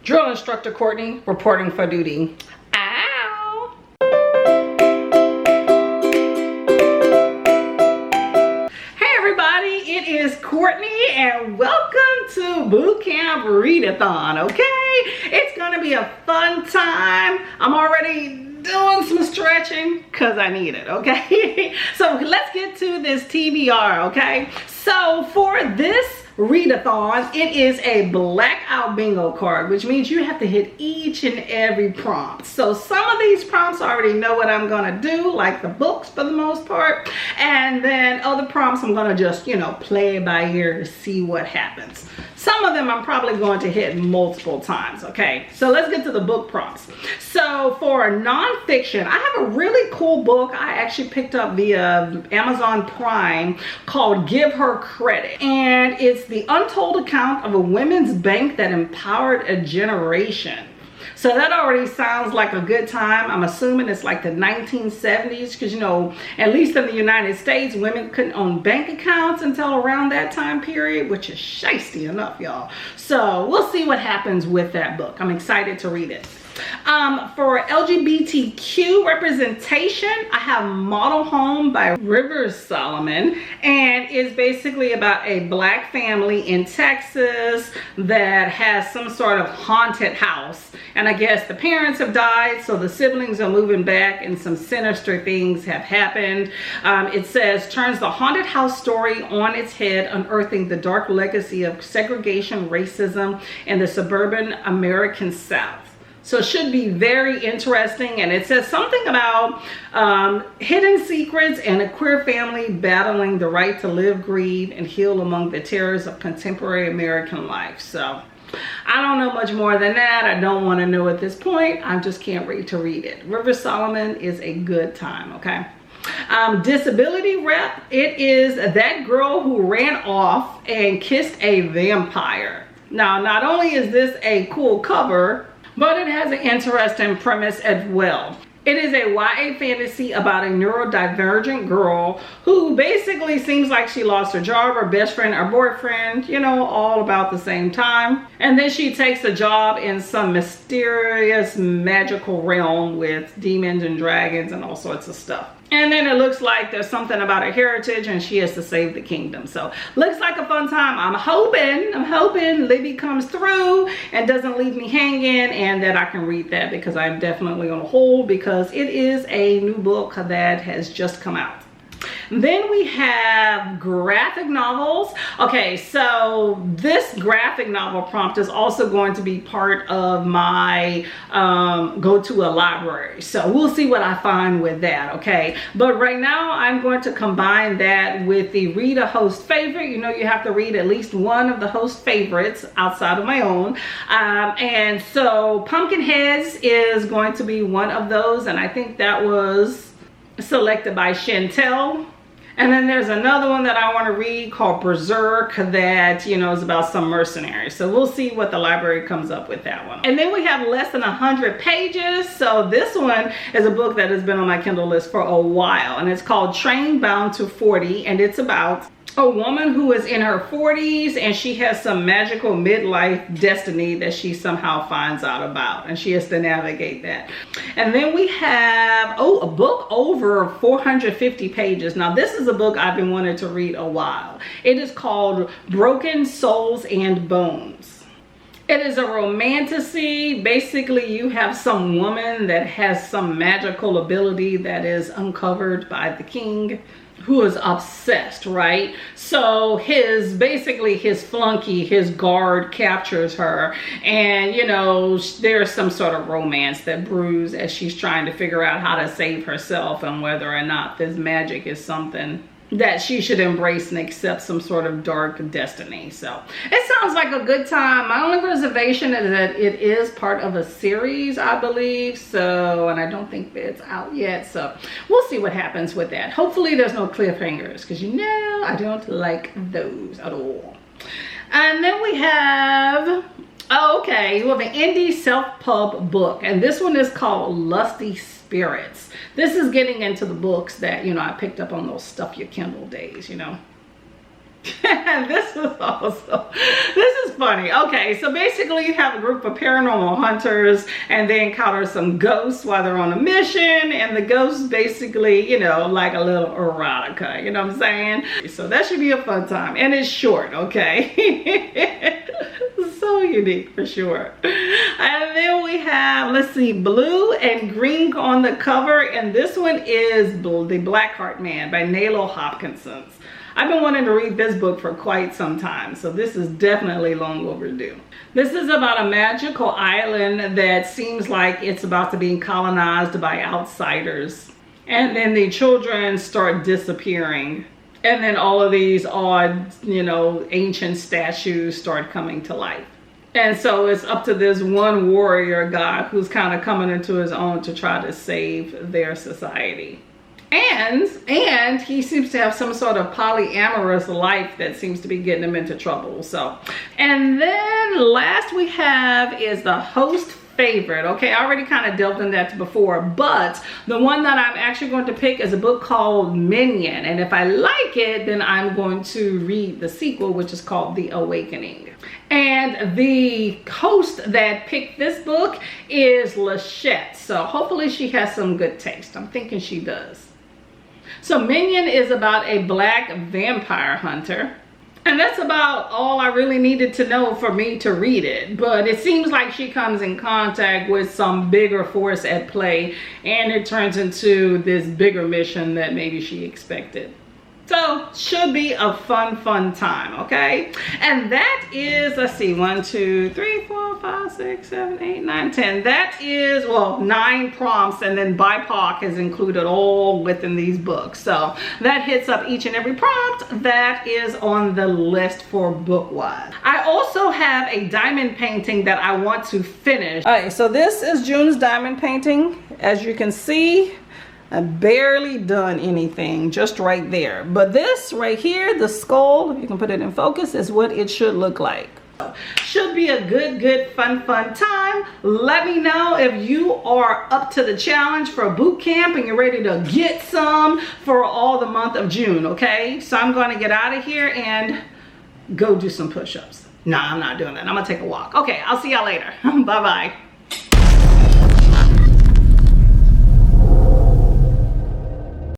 Drill instructor Courtney reporting for duty. Ow! Hey everybody, it is Courtney and welcome to Boot Camp Readathon, okay? It's gonna be a fun time. I'm already doing some stretching because I need it, okay? So let's get to this TBR, okay? So for this readathon, it is a blackout bingo card, which means you have to hit each and every prompt. So some of these prompts I already know what I'm gonna do, like the books for the most part, and then other prompts I'm gonna just, you know, play by ear to see what happens. Some of them I'm probably going to hit multiple times, okay? So let's get to the book prompts. So for nonfiction, I have a really cool book I actually picked up via Amazon Prime called Give Her Credit. And it's the untold account of a women's bank that empowered a generation. So that already sounds like a good time. I'm assuming it's like the 1970s because, you know, at least in the United States, women couldn't own bank accounts until around that time period, which is shiesty enough, y'all. So we'll see what happens with that book. I'm excited to read it. For LGBTQ representation, I have Model Home by Rivers Solomon, and it's basically about a black family in Texas that has some sort of haunted house, and I guess the parents have died, so the siblings are moving back and some sinister things have happened. It says turns the haunted house story on its head, unearthing the dark legacy of segregation, racism in the suburban American South. So it should be very interesting, and it says something about hidden secrets and a queer family battling the right to live, grieve, and heal among the terrors of contemporary American life. So I don't know much more than that. I don't want to know at this point. I just can't wait to read it. River Solomon is a good time, okay? Disability rep, it is that girl who ran off and kissed a vampire. Now, not only is this a cool cover, but it has an interesting premise as well. It is a YA fantasy about a neurodivergent girl who basically seems like she lost her job, her best friend, her boyfriend, you know, all about the same time. And then she takes a job in some mysterious magical realm with demons and dragons and all sorts of stuff. And then it looks like there's something about her heritage and she has to save the kingdom. So looks like a fun time. I'm hoping Libby comes through and doesn't leave me hanging and that I can read that, because I'm definitely on hold because it is a new book that has just come out. Then we have graphic novels. Okay, so this graphic novel prompt is also going to be part of my go to a library. So we'll see what I find with that, okay? But right now I'm going to combine that with the read a host favorite. You know, you have to read at least one of the host favorites outside of my own. And so Pumpkinheads is going to be one of those, and I think that was selected by Chantel. And then there's another one that I want to read called Berserk that, you know, is about some mercenaries. So we'll see what the library comes up with that one. And then we have less than 100 pages. So this one is a book that has been on my Kindle list for a while. And it's called Train Bound to 40. And it's about a woman who is in her 40s and she has some magical midlife destiny that she somehow finds out about, and she has to navigate that. And then we have a book over 450 pages. Now this is a book I've been wanting to read a while. It is called Broken Souls and Bones. It is a romantasy. Basically, you have some woman that has some magical ability that is uncovered by the king, who is obsessed, right? So basically his flunky, his guard captures her, and you know, there's some sort of romance that brews as she's trying to figure out how to save herself and whether or not this magic is something that she should embrace and accept some sort of dark destiny. So it sounds like a good time. My only reservation is that it is part of a series, I believe. So, and I don't think it's out yet. So we'll see what happens with that. Hopefully there's no cliffhangers, because you know I don't like those at all. And then we have, okay, you have an indie self-pub book, and this one is called Lusty Spirits. This is getting into the books that, you know, I picked up on those Stuff Your Kindle days, you know. This is funny. Okay, so basically you have a group of paranormal hunters and they encounter some ghosts while they're on a mission, and the ghosts basically, you know, like a little erotica, you know what I'm saying? So that should be a fun time, and it's short, okay? So unique for sure. And then we have, let's see, blue and green on the cover, and this one is The Blackheart Man by Nalo Hopkinson. I've been wanting to read this book for quite some time, so this is definitely long overdue. This is about a magical island that seems like it's about to be colonized by outsiders. And then the children start disappearing. And then all of these odd, you know, ancient statues start coming to life. And so it's up to this one warrior guy who's kind of coming into his own to try to save their society. And he seems to have some sort of polyamorous life that seems to be getting him into trouble. So, and then last we have is the host favorite. Okay, I already kind of delved into that before, but the one that I'm actually going to pick is a book called Minion. And if I like it, then I'm going to read the sequel, which is called The Awakening. And the host that picked this book is Lachette. So hopefully she has some good taste. I'm thinking she does. So Minion is about a black vampire hunter. And that's about all I really needed to know for me to read it. But it seems like she comes in contact with some bigger force at play, and it turns into this bigger mission that maybe she expected. So should be a fun time, okay? And that is, let's see, 1, 2, 3, 4, 5, 6, 7, 8, 9, 10. That is, well, 9 prompts, and then BIPOC is included all within these books. So that hits up each and every prompt that is on the list for Bookwise. I also have a diamond painting that I want to finish. All right, so this is June's diamond painting. As you can see, I've barely done anything, just right there. But this right here, the skull, if you can put it in focus, is what it should look like. Should be a good, fun time. Let me know if you are up to the challenge for boot camp and you're ready to get some for all the month of June, okay? So I'm going to get out of here and go do some push-ups. Nah, I'm not doing that. I'm going to take a walk. Okay, I'll see y'all later. Bye-bye.